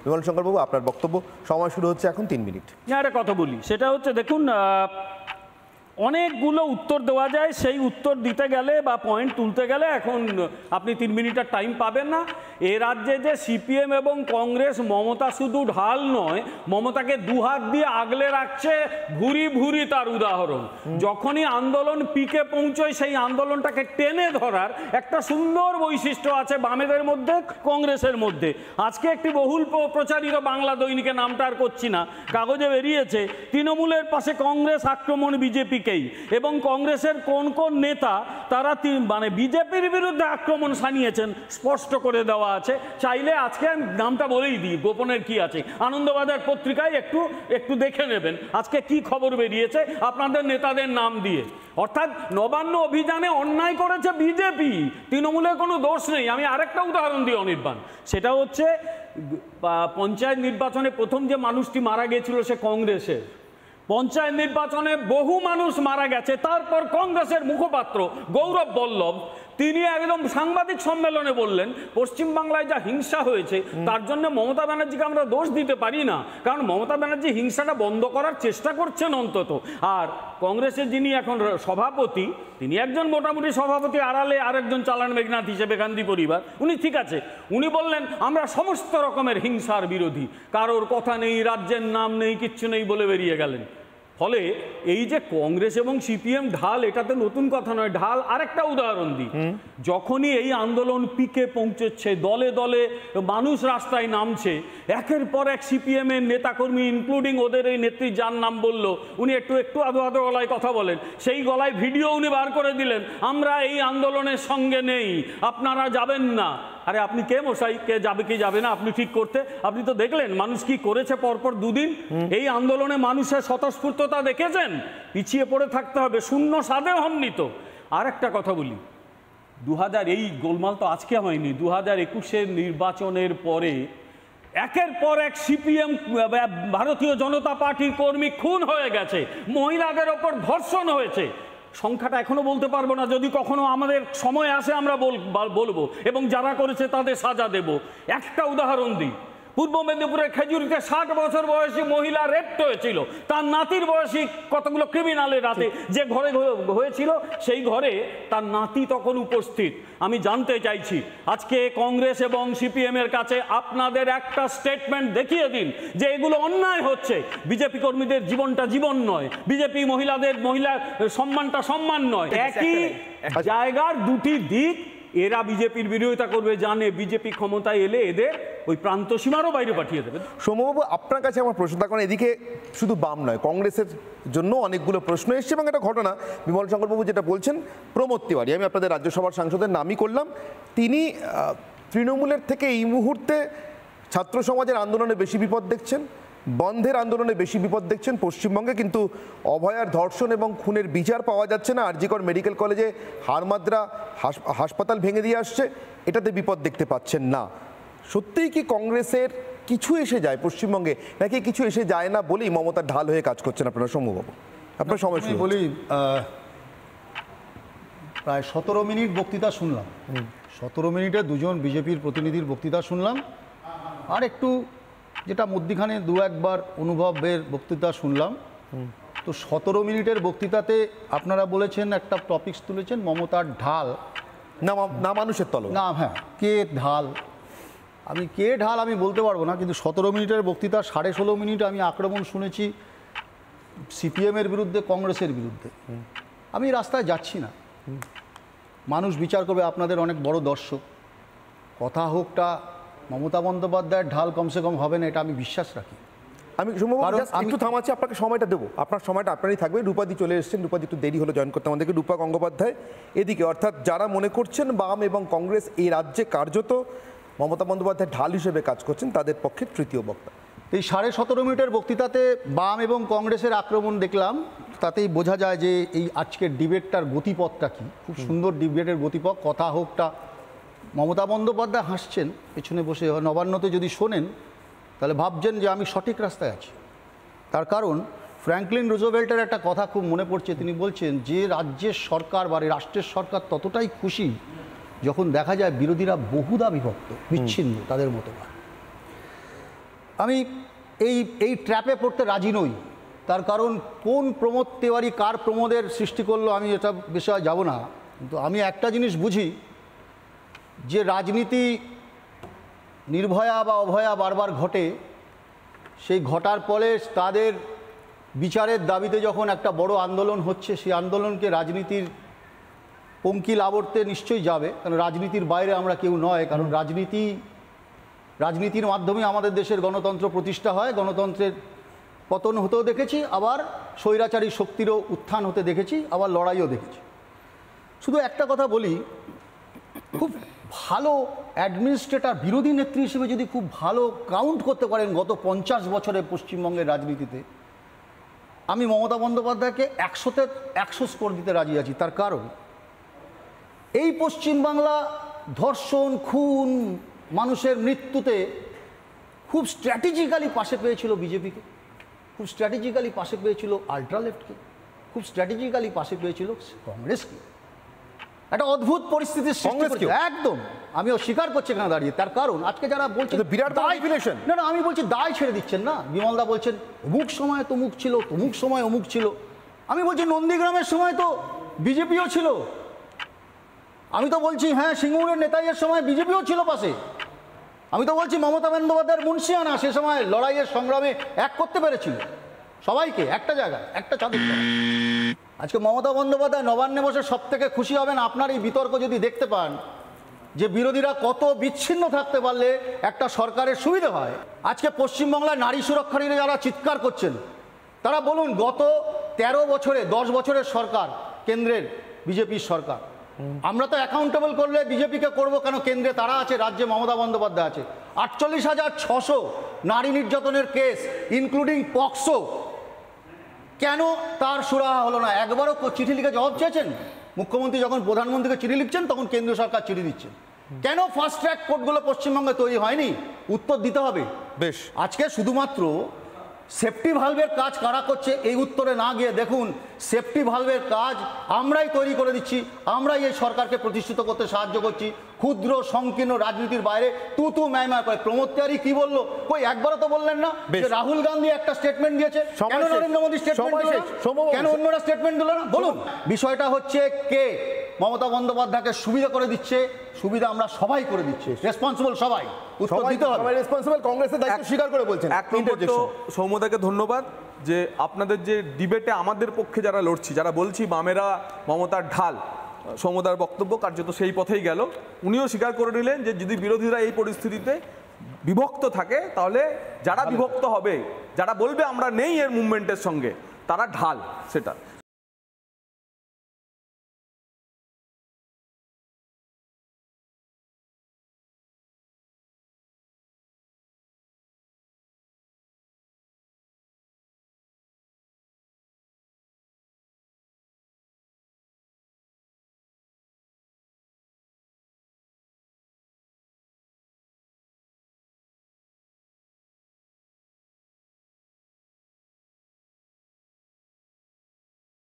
বিমল শঙ্করবাবু, আপনার বক্তব্য, সময় শুরু হচ্ছে এখন 3 মিনিট। একটা কথা বলি, সেটা হচ্ছে দেখুন, অনেকগুলো উত্তর দেওয়া যায়, সেই উত্তর দিতে গেলে বা পয়েন্ট তুলতে গেলে এখন আপনি 3 মিনিটের টাইম পাবেন না। এ রাজ্যে যে সিপিএম এবং কংগ্রেস, মমতা শুধু ঢাল নয়, মমতাকে দুহাত দিয়ে আগলে রাখছে ভুরি ভুরি তার উদাহরণ। যখনই আন্দোলন পিকে পৌঁছয়, সেই আন্দোলনটাকে টেনে ধরার একটা সুন্দর বৈশিষ্ট্য আছে বামেদের মধ্যে, কংগ্রেসের মধ্যে। আজকে একটি বহুল প্রচারিত বাংলা দৈনিকে, নামটা আর করছি না, কাগজে বেরিয়েছে, তৃণমূলের পাশে কংগ্রেস আক্রমণ বিজেপি, এবং কংগ্রেসের কোন কোন নেতা তারা মানে বিজেপির বিরুদ্ধে আক্রমণ সানিয়েছেন স্পষ্ট করে দেওয়া আছে। চাইলে আজকে আমি নামটা বলেই দিই, গোপনের কি আছে, আনন্দবাজার পত্রিকায় একটু দেখে নেবেন আজকে কি খবর বেরিয়েছে আপনাদের নেতাদের নাম দিয়ে। অর্থাৎ নবান্ন অভিযানে অন্যায় করেছে বিজেপি, তৃণমূলের কোনো দোষ নেই। আমি আরেকটা উদাহরণ দিই অনির্বাণ, সেটা হচ্ছে পঞ্চায়েত নির্বাচনে প্রথম যে মানুষটি মারা গিয়েছিল সে কংগ্রেসের। পঞ্চায়েত নির্বাচনে বহু মানুষ মারা গেছে, তারপর কংগ্রেসের মুখপাত্র গৌরব বল্লভ তিনি একদম সাংবাদিক সম্মেলনে বললেন, পশ্চিমবাংলায় যা হিংসা হয়েছে তার জন্য মমতা ব্যানার্জিকে আমরা দোষ দিতে পারি না, কারণ মমতা ব্যানার্জি হিংসাটা বন্ধ করার চেষ্টা করছেন অন্তত। আর কংগ্রেসের যিনি এখন সভাপতি, তিনি একজন মোটামুটি সভাপতি, আড়ালে আরেকজন চালান মেঘনাথ হিসেবে গান্ধী পরিবার, উনি ঠিক আছে, উনি বললেন আমরা সমস্ত রকমের হিংসার বিরোধী, কারোর কথা নেই, রাজ্যের নাম নেই, কিচ্ছু নেই বলে বেরিয়ে গেলেন। ফলে এই যে কংগ্রেস এবং সিপিএম ঢাল, এটাতে নতুন কথা নয়। ঢাল আরেকটা উদাহরণ দিই, যখনই এই আন্দোলন পিকে পৌঁছচ্ছে, দলে দলে মানুষ রাস্তায় নামছে, একের পর এক সিপিএম এর নেতাকর্মী ইনক্লুডিং ওদের এই নেত্রী যার নাম বলল, উনি একটু আধো আধো গলায় কথা বলেন, সেই গলায় ভিডিও উনি বার করে দিলেন, আমরা এই আন্দোলনের সঙ্গে নেই, আপনারা যাবেন না। আরে আপনি কে মশাই, কে যাবে কি যাবে না আপনি ঠিক করতে? আপনি তো দেখলেন মানুষ কি করেছে পরপর দুদিন। এই আন্দোলনে মানুষের স্বতঃস্ফূর্ততা দেখেছেন? পিছিয়ে পড়ে থাকতে হবে, শূন্য সাধে হননি তো। আর একটা কথা বলি, 2000 এই গোলমাল তো আজকে হয়নি, 2021-এর নির্বাচনের পরে একের পর এক সিপিএম ভারতীয় জনতা পার্টির কর্মী খুন হয়ে গেছে, মহিলাদের ওপর ধর্ষণ হয়েছে। সংখ্যাটা এখনো বলতে পারবো না, যদি কখনো আমাদের সময় আসে আমরা বলবো, এবং যারা করেছে তাদের সাজা দেব। একটা উদাহরণ দিই, পূর্ব মেদিনীপুরের খেজুরিতে 60 বছর বয়সী মহিলা রেপ্ট হয়েছিল, তার নাতির বয়সী কতগুলো ক্রিমিনালের রাতে যে ঘরে হয়েছিল, সেই ঘরে তার নাতি তখন উপস্থিত। আমি জানতে চাইছি আজকে কংগ্রেস এবং সিপিএম এর কাছে আপনাদের একটা স্টেটমেন্ট দেখিয়ে দিন যে এগুলো অন্যায় হচ্ছে। বিজেপি কর্মীদের জীবনটা জীবন নয়, বিজেপি মহিলাদের সম্মানটা সম্মান নয়, একই জায়গার দুটি দিক। এরা বিজেপির বিরোধিতা করবে, জানে বিজেপি ক্ষমতায় এলে এদের ওই প্রান্ত সীমারও বাইরে পাঠিয়ে দেবে। সৌম্যবাবু, আপনার কাছে আমার প্রশ্ন, তার কারণ এদিকে শুধু বাম নয়, কংগ্রেসের জন্য অনেকগুলো প্রশ্ন এসছে, এবং একটা ঘটনা বিমল শঙ্করবাবু যেটা বলছেন, প্রমোদ তিওয়ারি, আমি আপনাদের রাজ্যসভার সাংসদের নামই করলাম, তিনি তৃণমূলের থেকে এই মুহূর্তে ছাত্র সমাজের আন্দোলনে বেশি বিপদ দেখছেন, বন্ধের আন্দোলনে বেশি বিপদ দেখছেন পশ্চিমবঙ্গে, কিন্তু অভয়ার ধর্ষণ এবং খুনের বিচার পাওয়া যাচ্ছে না। আরজিকর মেডিকেল কলেজে হাড়মাদ্রা হাসপাতাল ভেঙে দিয়ে আসছে, এটাতে বিপদ দেখতে পাচ্ছেন না। সত্যিই কি কংগ্রেসের কিছু এসে যায় পশ্চিমবঙ্গে, নাকি কিছু এসে যায় না বলেই মমতার ঢাল হয়ে কাজ করছেন আপনারা? সৌম্যবাবু, আপনার সময় শুরু। বলি, প্রায় 17 মিনিট বক্তৃতা শুনলাম, 17 মিনিটে দুজন বিজেপির প্রতিনিধির বক্তৃতা শুনলাম, আর একটু যেটা মধ্যিখানে দু একবার অনুভবের বক্তৃতা শুনলাম। তো 17 মিনিটের বক্তৃতাতে আপনারা বলেছেন, একটা টপিকস তুলেছেন মমতার ঢাল, না মানুষের তল না, হ্যাঁ, কে ঢাল, কে ঢাল আমি বলতে পারবো না, কিন্তু 17 মিনিটের বক্তৃতা 16.5 মিনিট আমি আক্রমণ শুনেছি সিপিএমের বিরুদ্ধে, কংগ্রেসের বিরুদ্ধে। আমি রাস্তায় যাচ্ছি না, মানুষ বিচার করবে, আপনাদের অনেক বড় দর্শক। কথা হোকটা মমতা বন্দ্যোপাধ্যায়ের ঢাল কমসে কম হবে না, এটা আমি বিশ্বাস রাখি। আমি একটু থামাচ্ছি, আপনাকে সময়টা দেবো, আপনার সময়টা আপনারই থাকবে। রূপাদি চলে এসেছেন, রূপাদি একটু দেরি হলো জয়েন করতে আমাদেরকে। রূপা গঙ্গোপাধ্যায় এদিকে, অর্থাৎ যারা মনে করছেন বাম এবং কংগ্রেস এই রাজ্যে কার্যত মমতা বন্দ্যোপাধ্যায় ঢাল হিসেবে কাজ করছেন, তাদের পক্ষে তৃতীয় বক্তা। এই 17.5 মিনিটের বক্তৃতাতে বাম এবং কংগ্রেসের আক্রমণ দেখলাম, তাতেই বোঝা যায় যে এই আজকের ডিবেটটার গতিপথটা কি। খুব সুন্দর ডিবেটের গতিপথ। কথা হোকটা মমতা বন্দ্যোপাধ্যায় হাসছেন পেছনে বসে, নবান্নতে যদি শোনেন তাহলে ভাবছেন যে আমি সঠিক রাস্তায় আছি। তার কারণ ফ্র্যাঙ্কলিন রুজভেল্টের একটা কথা খুব মনে পড়ছে, তিনি বলছেন যে রাজ্যের সরকার বা রাষ্ট্রের সরকার ততটাই খুশি যখন দেখা যায় বিরোধীরা বহুদা বিভক্ত, বিচ্ছিন্ন তাদের মতবাদ। আমি এই ট্র্যাপে পড়তে রাজি নই। তার কারণ কোন প্রমোদ তিওয়ারি কার প্রমোদের সৃষ্টি করলো আমি এটা বিষয়ে যাব না, কিন্তু আমি একটা জিনিস বুঝি যে রাজনীতি নির্ভয়া বা অভয়া বারবার ঘটে, সেই ঘটার ফলে তাদের বিচারের দাবিতে যখন একটা বড় আন্দোলন হচ্ছে, সেই আন্দোলনকে রাজনীতির পঙ্কিল আবর্তে নিশ্চয়ই যাবে, কারণ রাজনীতির বাইরে আমরা কেউ নয়। কারণ রাজনীতির মাধ্যমে আমাদের দেশের গণতন্ত্র প্রতিষ্ঠা হয়, গণতন্ত্রের পতন হতেও দেখেছি, আবার স্বৈরাচারী শক্তিরও উত্থান হতে দেখেছি, আবার লড়াইও দেখেছি। শুধু একটা কথা বলি, খুব ভালো অ্যাডমিনিস্ট্রেটর, বিরোধী নেত্রী হিসেবে যদি খুব ভালো কাউন্ট করতে পারেন গত 50 বছরে পশ্চিমবঙ্গের রাজনীতিতে, আমি মমতা বন্দ্যোপাধ্যায়কে 100-তে 100 স্কোর দিতে রাজি আছি। তার কারণ এই পশ্চিমবাংলা ধর্ষণ, খুন, মানুষের মৃত্যুতে খুব স্ট্র্যাটেজিক্যালি পাশে পেয়েছিল বিজেপিকে, খুব স্ট্র্যাটেজিক্যালি পাশে পেয়েছিল আল্ট্রালেফটকে, খুব স্ট্র্যাটেজিক্যালি পাশে পেয়েছিল কংগ্রেসকে। একটা অদ্ভুত পরিস্থিতির সৃষ্টি করেছে একদম, আমি অস্বীকার করছি এখানে দাঁড়িয়ে। তার কারণ আজকে যারা বলছে বিরাট ম্যানিপুলেশন, না আমি বলছি দায় ছেড়ে দিচ্ছেন না। বিমলদা বলছেন অমুক সময় তমুক ছিল, তমুক সময় অমুক ছিল। আমি বলছি নন্দীগ্রামের সময় তো বিজেপিও ছিল। আমি তো বলছি হ্যাঁ, সিঙ্গুরের নেতাইয়ের সময় বিজেপিও ছিল পাশে। আমি তো বলছি মমতা বন্দ্যোপাধ্যায়ের মুন্সিয়ানা সে সময় লড়াইয়ের সংগ্রামে এক করতে পেরেছিল সবাইকে একটা জায়গায়, একটা চাঁদের তলায়। আজকে মমতা বন্দ্যোপাধ্যায় নবান্নে বসে সব থেকে খুশি হবেন আপনার এই বিতর্ক যদি দেখতে পান, যে বিরোধীরা কত বিচ্ছিন্ন থাকতে পারলে একটা সরকারের সুবিধা হয়। আজকে পশ্চিমবাংলায় নারী সুরক্ষারীরা যারা চিৎকার করছেন, তারা বলুন গত 13 বছরে 10 বছরের সরকার, কেন্দ্রের বিজেপির সরকার, আমরা তো অ্যাকাউন্টেবল করলে বিজেপিকে করব কেন? কেন্দ্রে তারা আছে, রাজ্যে মমতা বন্দ্যোপাধ্যায় আছে। 48,600 নারী নির্যাতনের কেস ইনক্লুডিং পক্সো, কেন তার সুরাহা হলো না? একবারও চিঠি লিখে জবাব চেয়েছেন? মুখ্যমন্ত্রী যখন প্রধানমন্ত্রীকে চিঠি লিখছেন তখন কেন্দ্রীয় সরকার চিঠি দিচ্ছেন। কেন ফাস্ট ট্র্যাক কোর্টগুলো পশ্চিমবঙ্গে তৈরি হয়নি? উত্তর দিতে হবে। বেশ, আজকে শুধুমাত্র সেফটি ভালভের কাজ কারা করছে এই উত্তরে না গিয়ে দেখুন, সেফটি ভালভের কাজ আমরাই তৈরি করে দিচ্ছি, আমরাই এই সরকারকে প্রতিষ্ঠিত করতে সাহায্য করছি। ক্ষুদ্র সংকীর্ণ রাজনীতির বাইরে তু ম্যায় করে প্রমোদ তিওয়ারি কি বললো? কই একবারও তো বললেন না যে রাহুল গান্ধী একটা স্টেটমেন্ট দিয়েছে, কেন নরেন্দ্র মোদী স্টেটমেন্ট দিল না? কেন অন্যরা স্টেটমেন্ট দিল না? বলুন। বিষয়টা হচ্ছে কে মমতা বন্দ্যোপাধ্যায়কে সুবিধা করে দিচ্ছে? সুবিধা আমরা সবাই করে দিচ্ছি, রেসপন্সিবল সবাই, উত্তর দিতে হবে। সবাই রেসপন্সিবল, কংগ্রেসের দায়িত্ব স্বীকার করে বলছেন। এক নম্বর তো সৌম্যদাকে ধন্যবাদ যে আপনাদের যে ডিবেটে আমাদের পক্ষে যারা লড়ছি, যারা বলছি বামেরা মমতার ঢাল, সৌম্যদার বক্তব্য কার্যত সেই পথেই গেল। উনিও স্বীকার করে নিলেন যে যদি বিরোধীরা এই পরিস্থিতিতে বিভক্ত থাকে, তাহলে যারা বিভক্ত হবে, যারা বলবে আমরা নেই এর মুভমেন্টের সঙ্গে, তারা ঢাল সেটা।